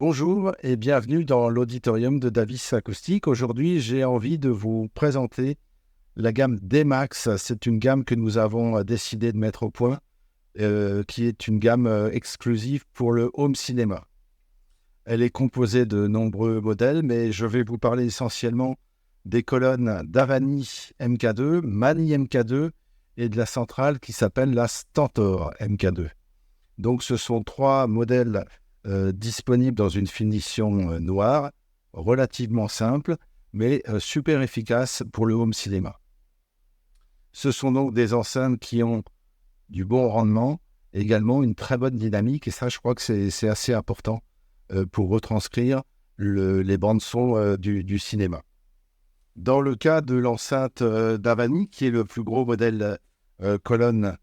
Bonjour et bienvenue dans l'auditorium de Davis Acoustique. Aujourd'hui, j'ai envie de vous présenter la gamme D-Max. C'est une gamme que nous avons décidé de mettre au point, qui est une gamme exclusive pour le home cinéma. Elle est composée de nombreux modèles, mais je vais vous parler essentiellement des colonnes d'Avani MK2, Mani MK2 et de la centrale qui s'appelle la Stentor MK2. Donc ce sont trois modèles disponibles dans une finition noire, relativement simple, mais super efficace pour le home cinéma. Ce sont donc des enceintes qui ont du bon rendement, également une très bonne dynamique, et ça je crois que c'est assez important pour retranscrire les bandes son du cinéma. Dans le cas de l'enceinte d'Avani, qui est le plus gros modèle colonne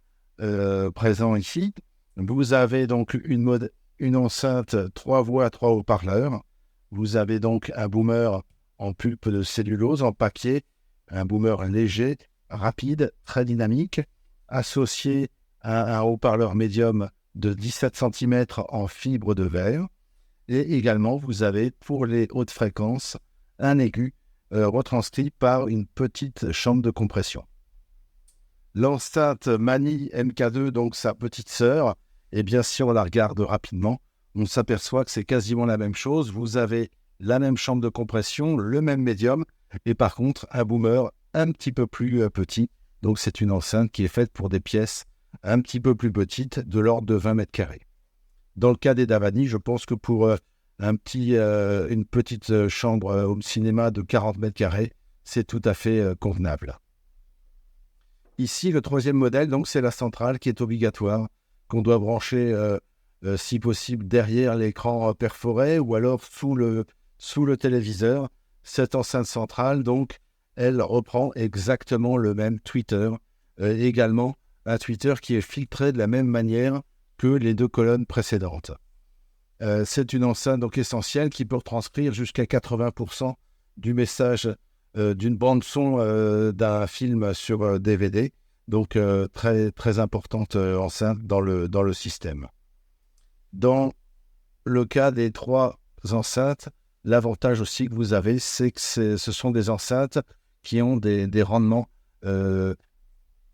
présent ici, vous avez donc une enceinte 3 voix, 3 haut-parleurs. Vous avez donc un boomer en pulpe de cellulose, en papier, un boomer léger, rapide, très dynamique, associé à un haut-parleur médium de 17 cm en fibre de verre. Et également, vous avez pour les hautes fréquences un aigu retranscrit par une petite chambre de compression. L'enceinte Mani MK2, donc sa petite sœur, eh bien, si on la regarde rapidement, on s'aperçoit que c'est quasiment la même chose. Vous avez la même chambre de compression, le même médium, et par contre, un boomer un petit peu plus petit. Donc, c'est une enceinte qui est faite pour des pièces un petit peu plus petites, de l'ordre de 20 mètres carrés. Dans le cas des Davani, je pense que pour une petite chambre home cinéma de 40 mètres carrés, c'est tout à fait convenable. Ici, le troisième modèle, donc, c'est la centrale qui est obligatoire, qu'on doit brancher, si possible, derrière l'écran perforé ou alors sous le téléviseur. Cette enceinte centrale, donc, elle reprend exactement le même tweeter, également un tweeter qui est filtré de la même manière que les deux colonnes précédentes. C'est une enceinte donc essentielle qui peut retranscrire jusqu'à 80% du message d'une bande son d'un film sur DVD. Donc, très, très importante enceinte dans le système. Dans le cas des trois enceintes, l'avantage aussi que vous avez, c'est que ce sont des enceintes qui ont des rendements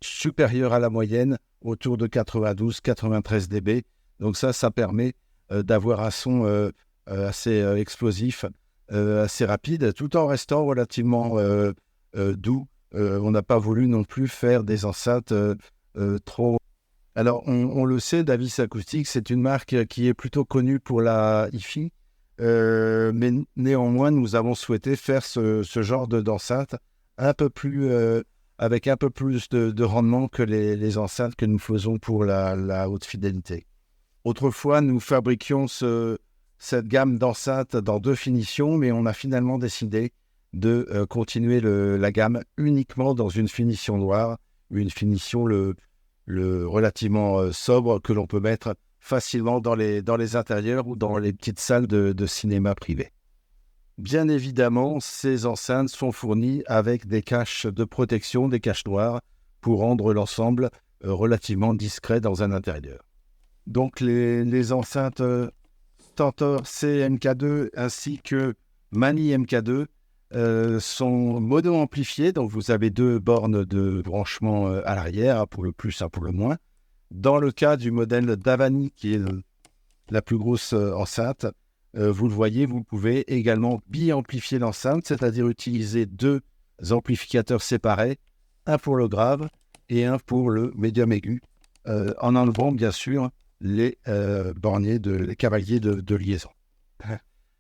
supérieurs à la moyenne, autour de 92-93 dB. Donc ça permet d'avoir un son assez explosif, assez rapide, tout en restant relativement doux. On n'a pas voulu non plus faire des enceintes trop... Alors, on le sait, Davis Acoustique, c'est une marque qui est plutôt connue pour la hi-fi, mais néanmoins, nous avons souhaité faire ce genre d'enceinte un peu plus, avec un peu plus de rendement que les enceintes que nous faisons pour la haute fidélité. Autrefois, nous fabriquions cette gamme d'enceintes dans deux finitions, mais on a finalement décidé de continuer la gamme uniquement dans une finition noire, une finition relativement sobre que l'on peut mettre facilement dans les intérieurs ou dans les petites salles de cinéma privées. Bien évidemment, ces enceintes sont fournies avec des caches de protection, des caches noires, pour rendre l'ensemble relativement discret dans un intérieur. Donc les enceintes Stentor CMK2 ainsi que Mani MK2 sont mono-amplifiées, donc vous avez deux bornes de branchement à l'arrière, pour le plus, pour le moins. Dans le cas du modèle d'Avani, qui est la plus grosse enceinte, vous le voyez, vous pouvez également bi-amplifier l'enceinte, c'est-à-dire utiliser deux amplificateurs séparés, un pour le grave et un pour le médium aigu, en enlevant bien sûr les borniers, les cavaliers de liaison.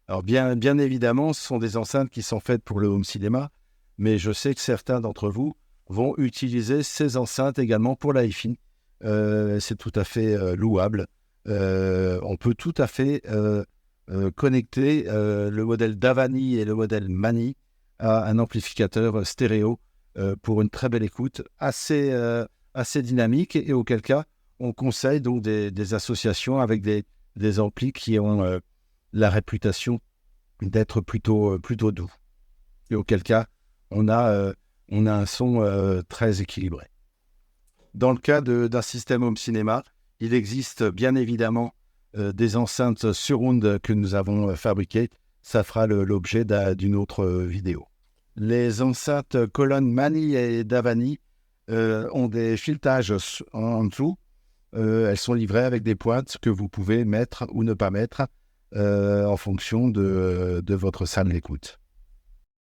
Alors bien évidemment, ce sont des enceintes qui sont faites pour le home cinéma, mais je sais que certains d'entre vous vont utiliser ces enceintes également pour la hi-fi. C'est tout à fait louable. On peut tout à fait connecter le modèle d'Avani et le modèle Mani à un amplificateur stéréo pour une très belle écoute, assez dynamique, et auquel cas, on conseille donc des associations avec des amplis qui ont la réputation d'être plutôt doux. Et auquel cas, on a un son très équilibré. Dans le cas d'un système home cinéma, il existe bien évidemment des enceintes surround que nous avons fabriquées. Ça fera l'objet d'une autre vidéo. Les enceintes colonnes Mani et Davani ont des filettages en dessous. Elles sont livrées avec des pointes que vous pouvez mettre ou ne pas mettre en fonction de votre salle d'écoute.